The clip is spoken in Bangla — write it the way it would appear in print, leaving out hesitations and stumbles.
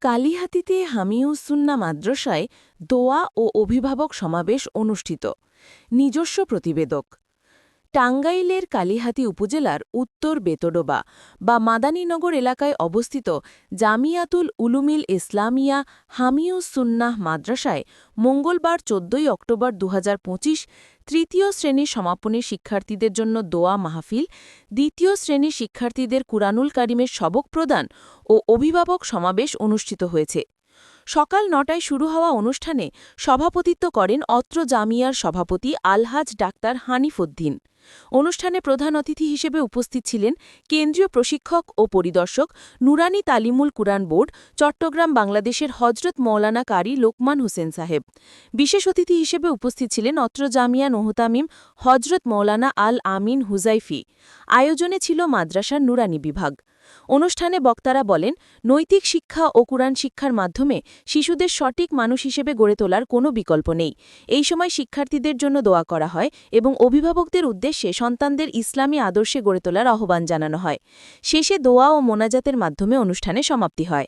কালিহাতীতে হামিউস সুন্নাহ মাদ্রাসায় দোয়া ও অভিভাবক সমাবেশ অনুষ্ঠিত। নিজস্ব প্রতিবেদক। টাঙ্গাইলের কালিহাতী উপজেলার উত্তর বেতডোবা বা মাদানীনগর এলাকায় অবস্থিত জামিয়াতুল উলুমিল ইসলামিয়া হামিউস সুন্নাহ মাদ্রাসায় মঙ্গলবার ১৪ অক্টোবর ২০২৫ তৃতীয় শ্রেণীর সমাপনী শিক্ষার্থীদের জন্য দোয়া মাহফিল, দ্বিতীয় শ্রেণীর শিক্ষার্থীদের কুরআনুল কারিমের সবক প্রদান ও অভিভাবক সমাবেশ অনুষ্ঠিত হয়েছে। সকাল ৯টায় শুরু হওয়া অনুষ্ঠানে সভাপতিত্ব করেন অত্র জামিয়ার সভাপতি আলহাজ ডাক্তার হানিফ উদ্দিন। অনুষ্ঠানে প্রধান অতিথি হিসেবে উপস্থিত ছিলেন কেন্দ্রীয় প্রশিক্ষক ও পরিদর্শক নুরানি তালিমুল কুরআন বোর্ড, চট্টগ্রাম, বাংলাদেশের হজরত মৌলানা কারি লোকমান হোসেন সাহেব। বিশেষ অতিথি হিসেবে উপস্থিত ছিলেন অত্র জামিয়া নোহতামিম হজরত মৌলানা আল আমিন হুজাইফি। আয়োজনে ছিল মাদ্রাসার নুরানি বিভাগ। অনুষ্ঠানে বক্তারা বলেন, নৈতিক শিক্ষা ও কুরআন শিক্ষার মাধ্যমে শিশুদের সঠিক মানুষ হিসেবে গড়ে তোলার কোনো বিকল্প নেই। এই সময় শিক্ষার্থীদের জন্য দোয়া করা হয় এবং অভিভাবকদের উদ্দেশ্যে সন্তানদের ইসলামী আদর্শে গড়ে তোলার আহ্বান জানানো হয়। শেষে দোয়া ও মোনাজাতের মাধ্যমে অনুষ্ঠানে সমাপ্তি হয়।